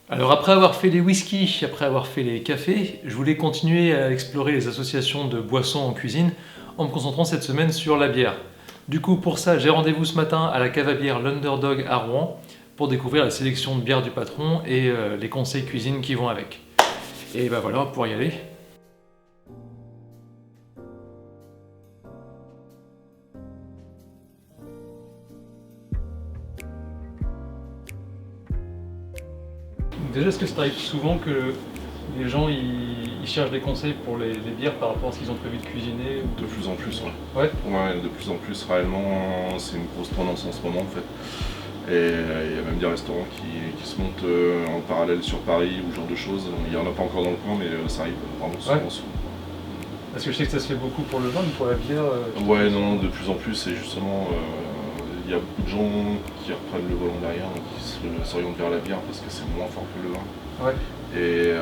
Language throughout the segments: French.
Alors après avoir fait les whiskies, après avoir fait les cafés, je voulais continuer à explorer les associations de boissons en cuisine en me concentrant cette semaine sur la bière. Du coup pour ça j'ai rendez-vous ce matin à la cave à bière L'Underdog à Rouen pour découvrir la sélection de bières du patron et les conseils cuisine qui vont avec. Et bah voilà, pour y aller. Déjà, est-ce que ça t'arrive souvent que les gens ils cherchent des conseils pour les bières par rapport à ce qu'ils ont prévu de cuisiner ou... De plus en plus, ouais. Ouais. Ouais, de plus en plus, réellement, c'est une grosse tendance en ce moment, en fait. Et il y a même des restaurants qui se montent en parallèle sur Paris ou ce genre de choses. Il n'y en a pas encore dans le coin, mais ça arrive vraiment souvent. Ouais. Parce que je sais que ça se fait beaucoup pour le vin, mais pour la bière... Ouais, non, de plus en plus, et justement, il y a beaucoup de gens qui reprennent le volant derrière, donc qui s'orientent vers la bière parce que c'est moins fort que le vin. Ouais. Et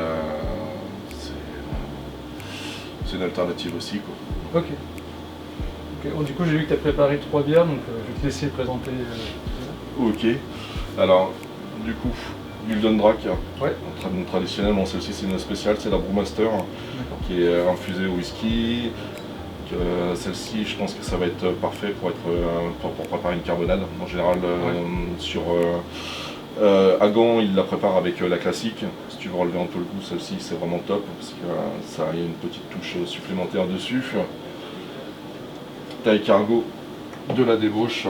c'est une alternative aussi, quoi. Ok. Bon, du coup, j'ai vu que tu as préparé 3 bières, donc je vais te laisser présenter. Ok. Alors, du coup, Gulden Drac, Ouais. traditionnelle, bon, celle-ci c'est une spéciale, c'est la Brewmaster, qui est infusée au whisky. Celle-ci, je pense que ça va être parfait pour préparer une carbonade. En général, à Gand, il la prépare avec la classique. Si tu veux relever un peu le goût, celle-ci c'est vraiment top parce que ça a une petite touche supplémentaire dessus. Taille cargo de la débauche.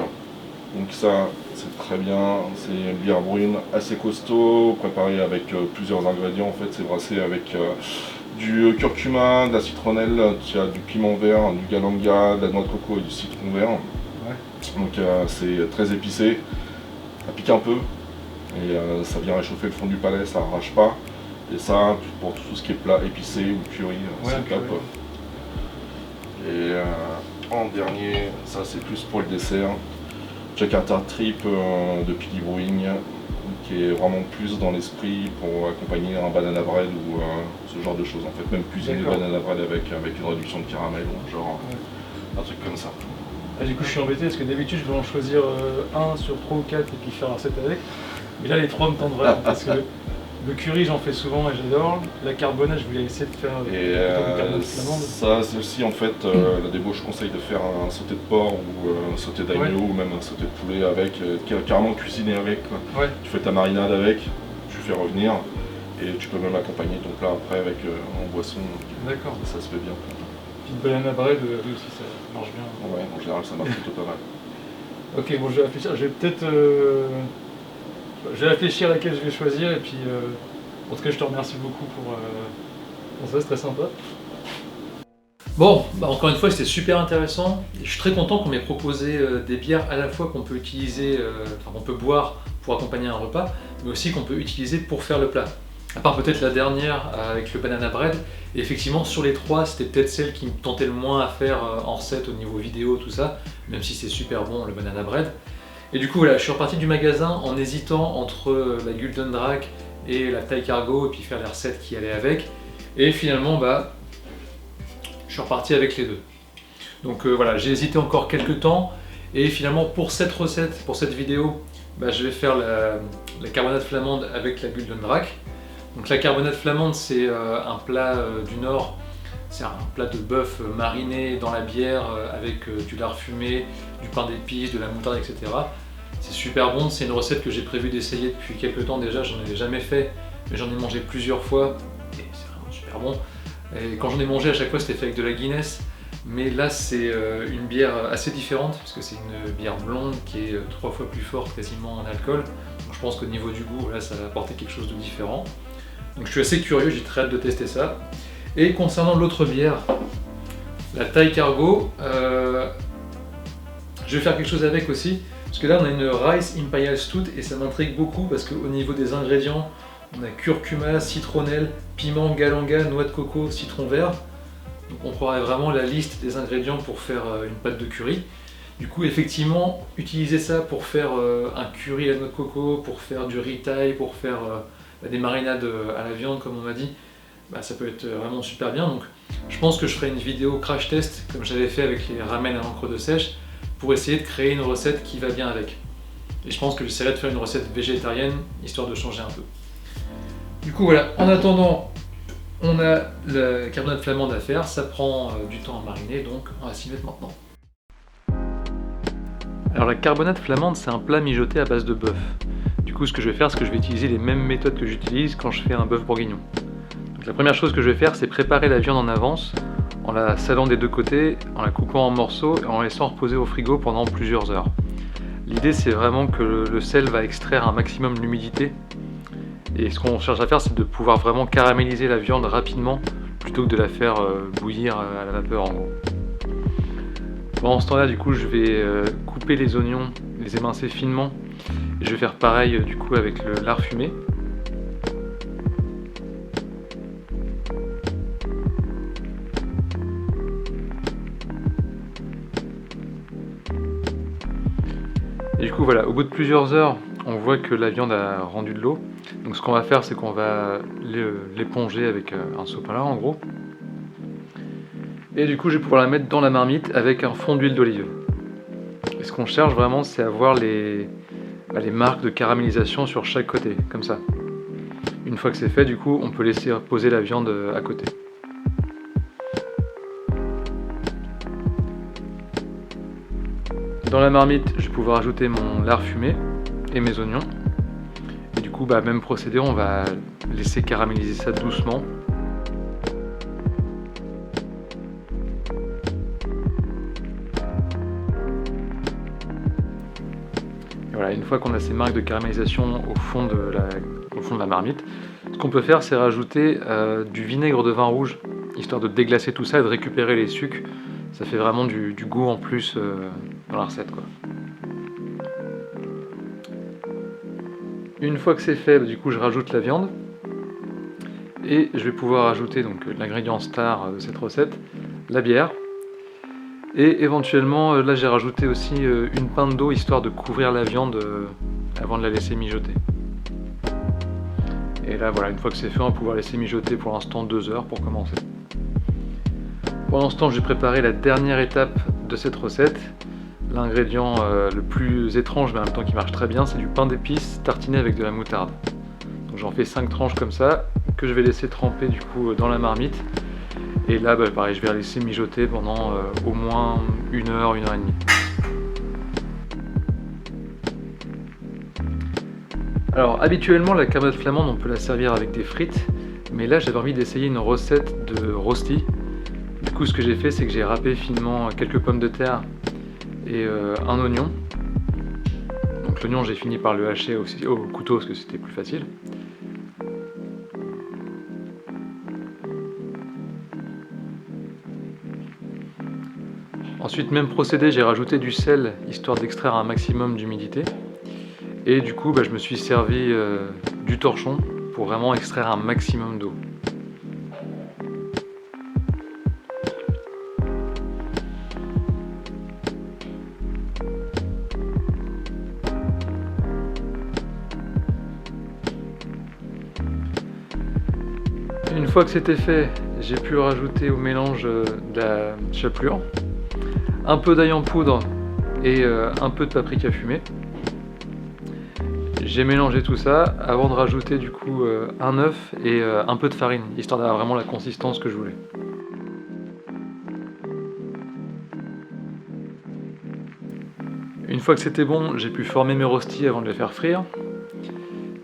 Donc ça, c'est très bien. C'est une bière brune assez costaud, préparée avec plusieurs ingrédients. En fait, c'est brassé avec du curcuma, de la citronnelle, tu as du piment vert, du galanga, de la noix de coco et du citron vert. Ouais. Donc c'est très épicé. Ça pique un peu. Et ça vient réchauffer le fond du palais, ça arrache pas. Et ça, pour tout ce qui est plat épicé ou curry, c'est top. Et en dernier, ça c'est plus pour le dessert, Jakarta Trip de Piggy Brewing, qui est vraiment plus dans l'esprit pour accompagner un banana bread ou ce genre de choses. En fait, même cuisiner banana bread avec une réduction de caramel ou genre un truc comme ça. Ah, du coup, je suis embêté parce que d'habitude, je vais en choisir un sur 3 ou 4 et puis faire un recette avec. Mais là, les 3 me tentent vraiment parce que le curry, j'en fais souvent et j'adore. La carbonade, je voulais essayer de faire une carbonade flamande. Ça, c'est aussi en fait la débauche, je conseille de faire un sauté de porc ou un sauté d'agneau ou même un sauté de poulet avec, carrément cuisiner avec. Ouais. Tu fais ta marinade avec, tu fais revenir et tu peux même accompagner ton plat après avec en boisson. D'accord. Ça se fait bien. Puis une banana bread aussi, ça marche bien. Ouais, en général, ça marche plutôt pas mal. Ok, bon, je vais réfléchir. Je vais peut-être. Je vais réfléchir à laquelle je vais choisir et puis. En tout cas, je te remercie beaucoup pour ça, c'est très sympa. Bon, bah encore une fois, c'était super intéressant. Et je suis très content qu'on m'ait proposé des bières à la fois qu'on peut utiliser, qu'on peut boire pour accompagner un repas, mais aussi qu'on peut utiliser pour faire le plat. À part peut-être la dernière avec le banana bread. Et effectivement, sur les 3, c'était peut-être celle qui me tentait le moins à faire en recette au niveau vidéo, tout ça, même si c'est super bon le banana bread. Et du coup, voilà, je suis reparti du magasin en hésitant entre la Gulden Drac et la taille cargo, et puis faire les recettes qui allaient avec. Et finalement, bah, je suis reparti avec les deux. Donc voilà, j'ai hésité encore quelques temps, et finalement pour cette recette, pour cette vidéo, bah, je vais faire la carbonade flamande avec la Gulden Drac. Donc la carbonade flamande, c'est un plat du Nord, c'est un plat de bœuf mariné dans la bière avec du lard fumé, du pain d'épices, de la moutarde, etc. C'est super bon, c'est une recette que j'ai prévu d'essayer depuis quelques temps déjà, j'en avais jamais fait, mais j'en ai mangé plusieurs fois et c'est vraiment super bon. Et quand j'en ai mangé à chaque fois c'était fait avec de la Guinness, mais là c'est une bière assez différente parce que c'est une bière blonde qui est 3 fois plus forte quasiment en alcool. Donc je pense qu'au niveau du goût, là ça va apporter quelque chose de différent. Donc je suis assez curieux, j'ai très hâte de tester ça. Et concernant l'autre bière, la taille cargo, je vais faire quelque chose avec aussi. Parce que là on a une Rice Imperial Stout et ça m'intrigue beaucoup parce qu'au niveau des ingrédients, on a curcuma, citronnelle, piment, galanga, noix de coco, citron vert. Donc on prendrait vraiment la liste des ingrédients pour faire une pâte de curry. Du coup effectivement, utiliser ça pour faire un curry à la noix de coco, pour faire du riz thaï, pour faire des marinades à la viande comme on m'a dit, bah, ça peut être vraiment super bien. Donc je pense que je ferai une vidéo crash test comme j'avais fait avec les ramen à l'encre de sèche, pour essayer de créer une recette qui va bien avec. Et je pense que j'essaierai de faire une recette végétarienne, histoire de changer un peu. Du coup voilà, en attendant, on a la carbonate flamande à faire, ça prend du temps à mariner, donc on va s'y mettre maintenant. Alors la carbonate flamande, c'est un plat mijoté à base de bœuf. Du coup ce que je vais faire, c'est que je vais utiliser les mêmes méthodes que j'utilise quand je fais un bœuf bourguignon. Donc la première chose que je vais faire, c'est préparer la viande en avance, en la salant des deux côtés, en la coupant en morceaux et en la laissant reposer au frigo pendant plusieurs heures. L'idée c'est vraiment que le sel va extraire un maximum l'humidité. Et ce qu'on cherche à faire, c'est de pouvoir vraiment caraméliser la viande rapidement plutôt que de la faire bouillir à la vapeur en gros. Pendant ce temps-là, du coup, je vais couper les oignons, les émincer finement. Et je vais faire pareil du coup avec le lard fumé. Et du coup, voilà, au bout de plusieurs heures, on voit que la viande a rendu de l'eau. Donc ce qu'on va faire, c'est qu'on va l'éponger avec un sopalin en gros. Et du coup, je vais pouvoir la mettre dans la marmite avec un fond d'huile d'olive. Et ce qu'on cherche vraiment, c'est avoir les marques de caramélisation sur chaque côté, comme ça. Une fois que c'est fait, du coup, on peut laisser poser la viande à côté. Dans la marmite, je vais pouvoir ajouter mon lard fumé et mes oignons. Et du coup, même procédé, on va laisser caraméliser ça doucement. Et voilà, une fois qu'on a ces marques de caramélisation au fond de la marmite, ce qu'on peut faire, c'est rajouter du vinaigre de vin rouge, histoire de déglacer tout ça et de récupérer les sucs. Ça fait vraiment du goût en plus dans la recette, quoi. Une fois que c'est fait, du coup, je rajoute la viande. Et je vais pouvoir ajouter donc l'ingrédient star de cette recette, la bière. Et éventuellement, là j'ai rajouté aussi une pinte d'eau, histoire de couvrir la viande avant de la laisser mijoter. Et là voilà, une fois que c'est fait, on va pouvoir laisser mijoter pour l'instant 2 heures pour commencer. Pendant ce temps, j'ai préparé la dernière étape de cette recette. L'ingrédient le plus étrange mais en même temps qui marche très bien, c'est du pain d'épices tartiné avec de la moutarde. Donc j'en fais 5 tranches comme ça, que je vais laisser tremper du coup dans la marmite. Et là, pareil, je vais la laisser mijoter pendant au moins 1 heure, 1 heure et demie. Alors habituellement, la carbonate flamande, on peut la servir avec des frites, mais là j'avais envie d'essayer une recette de rosti. Du coup, ce que j'ai fait, c'est que j'ai râpé finement quelques pommes de terre et un oignon. Donc l'oignon, j'ai fini par le hacher aussi au couteau parce que c'était plus facile. Ensuite, même procédé, j'ai rajouté du sel histoire d'extraire un maximum d'humidité. Et du coup, je me suis servi du torchon pour vraiment extraire un maximum d'eau. Une fois que c'était fait, j'ai pu rajouter au mélange de la chapelure, un peu d'ail en poudre et un peu de paprika fumée. J'ai mélangé tout ça avant de rajouter du coup un œuf et un peu de farine, histoire d'avoir vraiment la consistance que je voulais. Une fois que c'était bon, j'ai pu former mes rostis avant de les faire frire.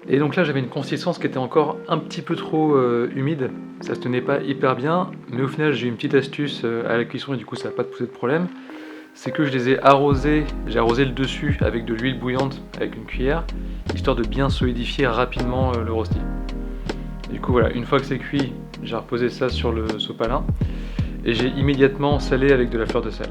Et donc là j'avais une consistance qui était encore un petit peu trop humide, ça se tenait pas hyper bien, mais au final j'ai eu une petite astuce à la cuisson et du coup ça n'a pas posé de problème. C'est que je les ai arrosés, j'ai arrosé le dessus avec de l'huile bouillante avec une cuillère, histoire de bien solidifier rapidement le rosti. Et du coup voilà, une fois que c'est cuit, j'ai reposé ça sur le sopalin et j'ai immédiatement salé avec de la fleur de sel.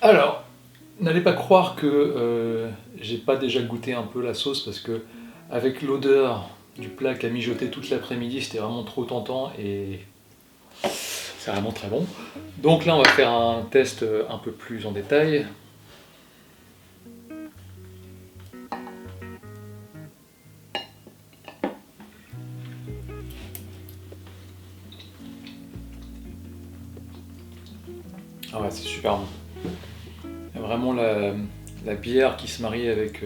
Alors, n'allez pas croire que j'ai pas déjà goûté un peu la sauce parce que avec l'odeur du plat qui a mijoté toute l'après-midi, c'était vraiment trop tentant et C'est vraiment très bon. Donc là, on va faire un test un peu plus en détail. Ah ouais, c'est super bon. Il y a vraiment la bière qui se marie avec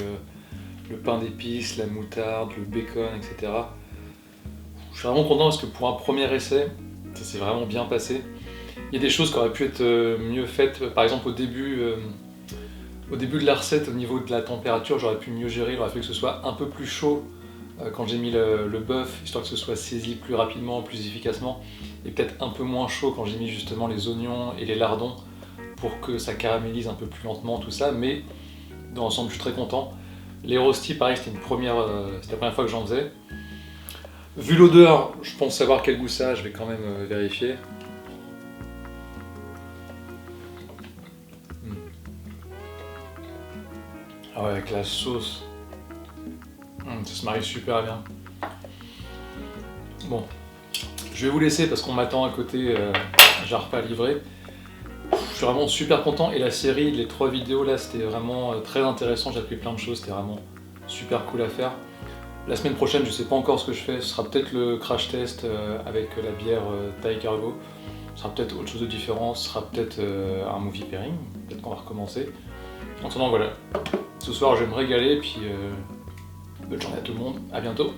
le pain d'épices, la moutarde, le bacon, etc. Je suis vraiment content parce que pour un premier essai, ça s'est vraiment bien passé. Il y a des choses qui auraient pu être mieux faites. Par exemple, au début de la recette, au niveau de la température, j'aurais pu mieux gérer. Il aurait fallu que ce soit un peu plus chaud quand j'ai mis le bœuf, histoire que ce soit saisi plus rapidement, plus efficacement. Et peut-être un peu moins chaud quand j'ai mis justement les oignons et les lardons pour que ça caramélise un peu plus lentement tout ça. Mais dans l'ensemble, je suis très content. Les rostis, pareil, c'était la première fois que j'en faisais. Vu l'odeur, je pense savoir quel goût ça a, je vais quand même vérifier. Ah ouais, avec la sauce, ça se marie super bien. Bon, je vais vous laisser parce qu'on m'attend à côté, j'ai un repas livré. Je suis vraiment super content et la série, les 3 vidéos là, c'était vraiment très intéressant, j'ai appris plein de choses, c'était vraiment super cool à faire. La semaine prochaine, je sais pas encore ce que je fais, ce sera peut-être le crash test avec la bière Thai Cargo. Ce sera peut-être autre chose de différent, ce sera peut-être un movie pairing, peut-être qu'on va recommencer. En attendant, voilà. Ce soir, je vais me régaler, et puis bonne journée à tout le monde, à bientôt.